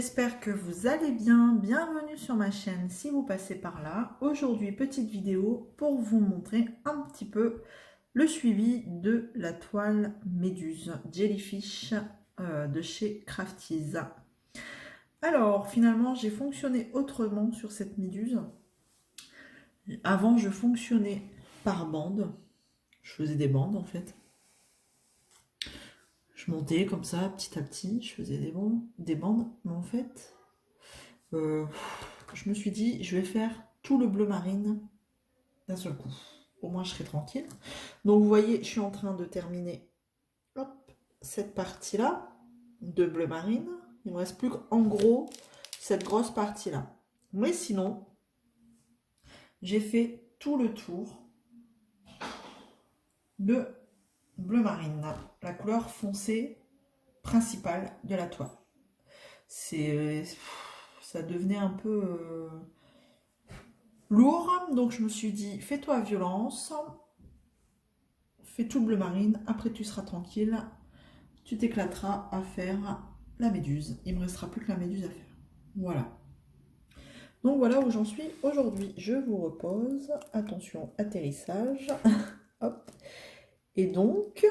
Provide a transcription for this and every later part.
J'espère que vous allez bien. Bienvenue sur ma chaîne si vous passez par là. Aujourd'hui, petite vidéo pour vous montrer un petit peu le suivi de la toile Méduse Jellyfish de chez Crafties. Alors, finalement, j'ai fonctionné autrement sur cette méduse. Avant, je fonctionnais par bande. Je faisais des bandes en fait. Je montais comme ça, petit à petit, je faisais des bandes, mais en fait, je me suis dit, je vais faire tout le bleu marine d'un seul coup. Au moins, je serai tranquille. Donc, vous voyez, je suis en train de terminer hop, cette partie-là de bleu marine. Il ne me reste plus qu'en gros cette grosse partie-là. Mais sinon, j'ai fait tout le tour de bleu marine, la couleur foncée principale de la toile. Ça devenait un peu lourd, donc je me suis dit, fais-toi violence, fais tout le bleu marine, après tu seras tranquille, tu t'éclateras à faire la méduse. Il me restera plus que la méduse à faire. Voilà. Donc voilà où j'en suis aujourd'hui. Je vous repose. Attention, atterrissage. Hop. Et donc,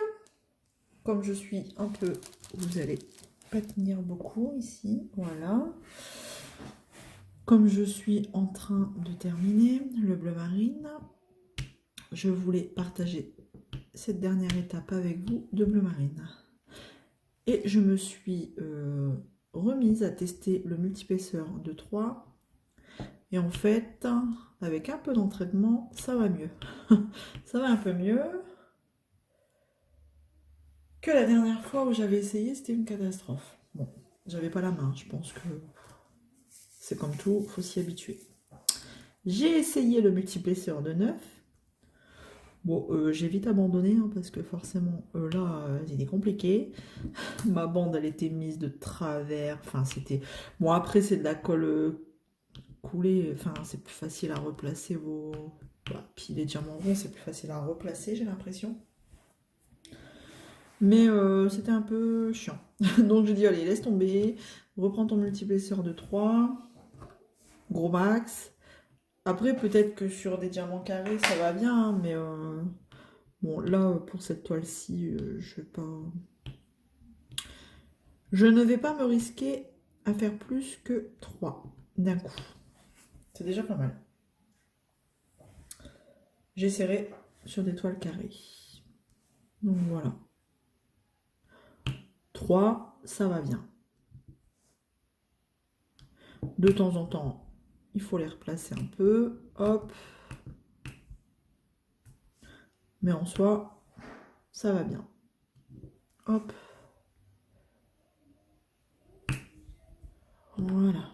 comme je suis un peu, vous allez pas tenir beaucoup ici, voilà. Comme je suis en train de terminer le bleu marine, je voulais partager cette dernière étape avec vous de bleu marine. Et je me suis remise à tester le multiépaisseur de 3. Et en fait, avec un peu d'entraînement, ça va mieux. Ça va un peu mieux que la dernière fois où j'avais essayé, c'était une catastrophe. Bon, j'avais pas la main, je pense que c'est comme tout, faut s'y habituer. J'ai essayé le multiépaisseur de 9. Bon, j'ai vite abandonné hein, parce que forcément, là, c'était compliqué. Ma bande, elle était mise de travers. Enfin, c'était... Bon, après, c'est de la colle coulée. Enfin, c'est plus facile à replacer vos... Voilà. Puis les diamants ronds, c'est plus facile à replacer, j'ai l'impression. Mais c'était un peu chiant. Donc, j'ai dit, allez, laisse tomber. Reprends ton multiépaisseur de 3. Gros max. Après, peut-être que sur des diamants carrés, ça va bien, hein, mais... Bon, là, pour cette toile-ci, je ne vais pas me risquer à faire plus que 3 d'un coup. C'est déjà pas mal. J'essaierai sur des toiles carrées. Donc voilà. 3, ça va bien. De temps en temps, il faut les replacer un peu. Hop. Mais en soi, ça va bien. Hop. Voilà.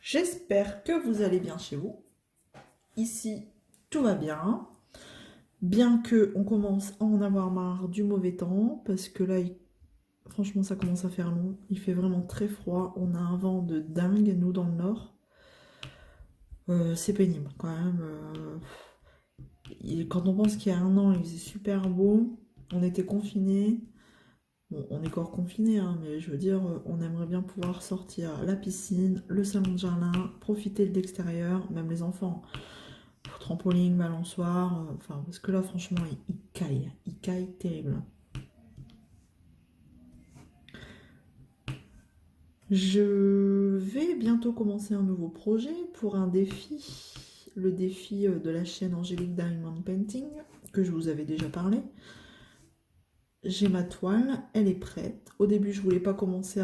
J'espère que vous allez bien chez vous. Ici, tout va bien. Bien qu'on commence à en avoir marre du mauvais temps, parce que là, franchement, ça commence à faire long. Il fait vraiment très froid. On a un vent de dingue, nous, dans le nord. C'est pénible, quand même. Quand on pense qu'il y a un an, il faisait super beau. On était confinés. Bon, on est encore confinés, hein, mais je veux dire, on aimerait bien pouvoir sortir la piscine, le salon de jardin, profiter de l'extérieur, même les enfants. Trampoline, balançoire, enfin, parce que là, franchement, il caille terrible. Je vais bientôt commencer un nouveau projet pour un défi, le défi de la chaîne Angélique Diamond Painting, que je vous avais déjà parlé. J'ai ma toile, elle est prête. Au début, je voulais pas commencer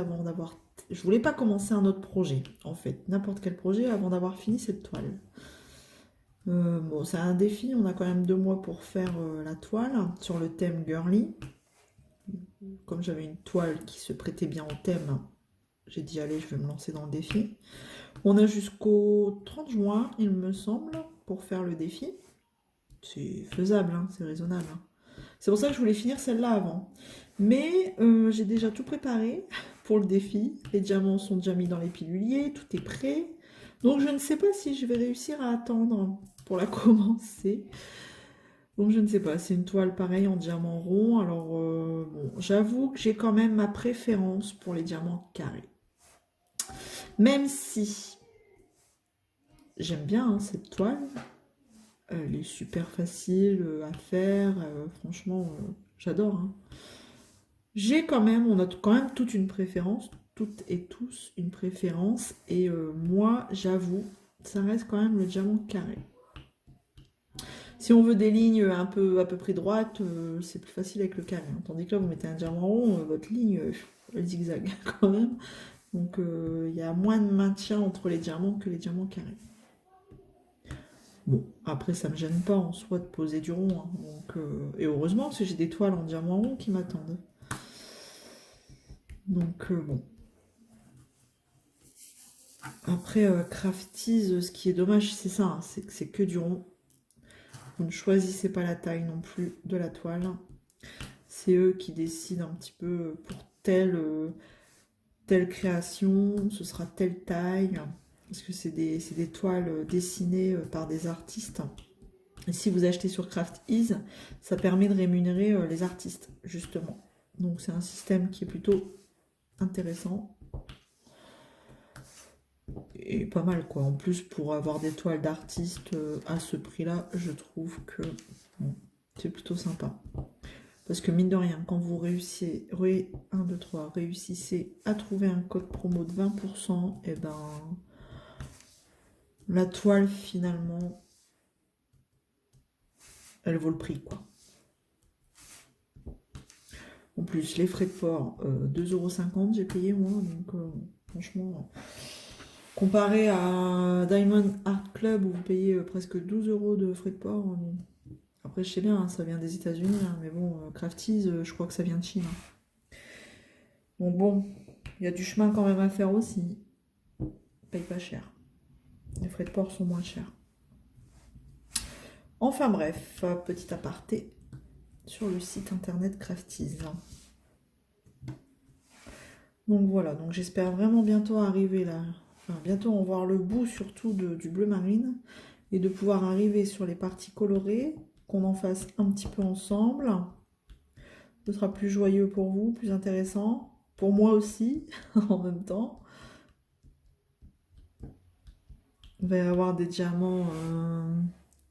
je voulais pas commencer un autre projet, en fait, n'importe quel projet avant d'avoir fini cette toile. Bon, c'est un défi, on a quand même 2 mois pour faire la toile sur le thème girly. Comme j'avais une toile qui se prêtait bien au thème, j'ai dit allez, je vais me lancer dans le défi. On a jusqu'au 30 juin, il me semble, pour faire le défi. C'est faisable, hein, c'est raisonnable. Hein. C'est pour ça que je voulais finir celle-là avant. Mais j'ai déjà tout préparé pour le défi. Les diamants sont déjà mis dans les piluliers, tout est prêt. Donc je ne sais pas si je vais réussir à attendre pour la commencer. Donc je ne sais pas, c'est une toile pareille en diamant rond. Alors bon, j'avoue que j'ai quand même ma préférence pour les diamants carrés. Même si j'aime bien hein, cette toile, elle est super facile à faire. Franchement, j'adore. Hein. J'ai quand même, on a quand même toute une préférence, toutes et tous une préférence. Et moi, j'avoue, ça reste quand même le diamant carré. Si on veut des lignes un peu à peu près droites, c'est plus facile avec le carré. Hein. Tandis que là, vous mettez un diamant rond, votre ligne, elle zigzague quand même. Donc il y a moins de maintien entre les diamants que les diamants carrés. Bon, après ça me gêne pas en soi de poser du rond. Hein. Donc, et heureusement parce que j'ai des toiles en diamant rond qui m'attendent. Donc bon. Après Crafties, ce qui est dommage c'est ça, hein, c'est que c'est que du rond. Vous ne choisissez pas la taille non plus de la toile. C'est eux qui décident un petit peu pour telle création, ce sera telle taille. Parce que c'est des toiles dessinées par des artistes. Et si vous achetez sur Craftease, ça permet de rémunérer les artistes, justement. Donc c'est un système qui est plutôt intéressant. Et pas mal, quoi. En plus, pour avoir des toiles d'artistes à ce prix-là, je trouve que bon, c'est plutôt sympa. Parce que mine de rien, quand vous réussissez, 1, 2, 3, réussissez à trouver un code promo de 20%, et ben la toile finalement, elle vaut le prix quoi. En plus, les frais de port, 2,50 € j'ai payé moi, donc franchement, comparé à Diamond Art Club où vous payez presque 12 € de frais de port, après je sais bien, hein, ça vient des États-Unis, hein, mais bon, Crafties, je crois que ça vient de Chine. Hein. Donc bon, il y a du chemin quand même à faire aussi. Paye pas cher. Les frais de port sont moins chers. Enfin bref, petit aparté sur le site internet Crafties. Donc voilà, donc j'espère vraiment bientôt arriver là. Enfin, bientôt en voir le bout surtout du bleu marine et de pouvoir arriver sur les parties colorées, qu'on en fasse un petit peu ensemble. Ce sera plus joyeux pour vous, plus intéressant. Pour moi aussi, en même temps. Il va y avoir des diamants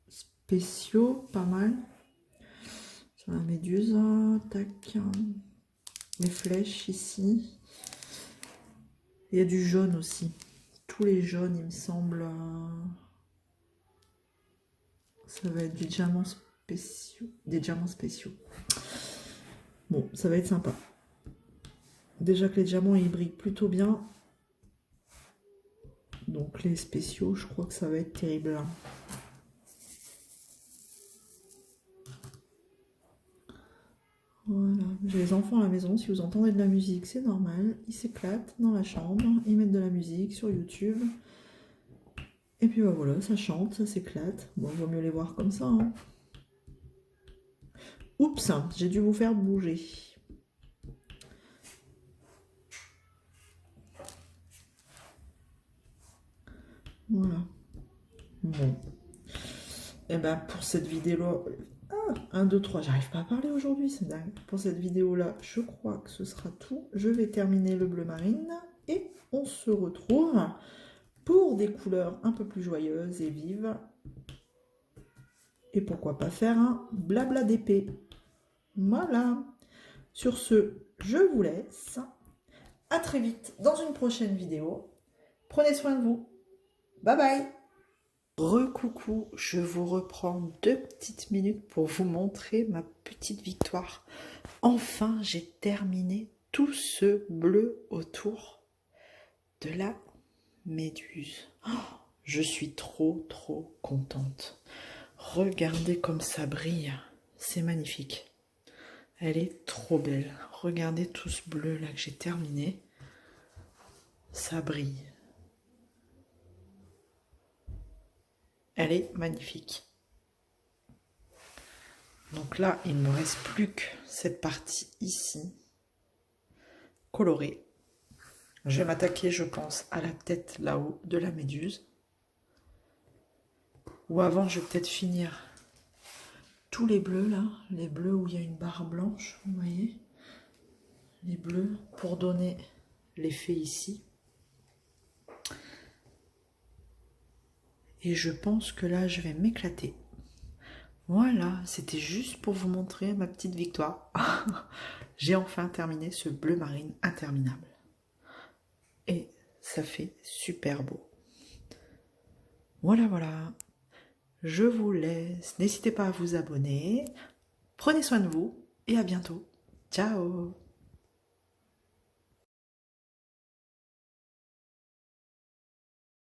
spéciaux, pas mal. Sur la méduse, tac. Les flèches ici. Il y a du jaune aussi. Tous les jaunes, il me semble. Ça va être du diamant spéciaux. Des diamants spéciaux. Bon, ça va être sympa. Déjà que les diamants, ils brillent plutôt bien. Donc les spéciaux, je crois que ça va être terrible. Voilà, j'ai les enfants à la maison, si vous entendez de la musique, c'est normal. Ils s'éclatent dans la chambre, ils mettent de la musique sur YouTube. Et puis bah voilà, ça chante, ça s'éclate. Bon, il vaut mieux les voir comme ça. Hein. Oups, j'ai dû vous faire bouger. Voilà. Bon. Et ben pour cette vidéo... 1, 2, 3, j'arrive pas à parler aujourd'hui, c'est dingue. Pour cette vidéo-là, je crois que ce sera tout. Je vais terminer le bleu marine et on se retrouve pour des couleurs un peu plus joyeuses et vives. Et pourquoi pas faire un blabla d'épée. Voilà. Sur ce, je vous laisse. À très vite dans une prochaine vidéo. Prenez soin de vous. Bye bye. Recoucou, je vous reprends 2 petites minutes pour vous montrer ma petite victoire. Enfin, j'ai terminé tout ce bleu autour de la méduse. Oh, je suis trop contente. Regardez comme ça brille, c'est magnifique. Elle est trop belle. Regardez tout ce bleu là que j'ai terminé. Ça brille. Elle est magnifique. Donc là, il ne me reste plus que cette partie ici, colorée. Je vais m'attaquer, je pense, à la tête là-haut de la méduse. Ou avant, je vais peut-être finir tous les bleus là, les bleus où il y a une barre blanche, vous voyez, les bleus pour donner l'effet ici. Et je pense que là je vais m'éclater. Voilà, c'était juste pour vous montrer ma petite victoire. J'ai enfin terminé ce bleu marine interminable. Et ça fait super beau. Voilà, voilà. Je vous laisse. N'hésitez pas à vous abonner. Prenez soin de vous et à bientôt. Ciao!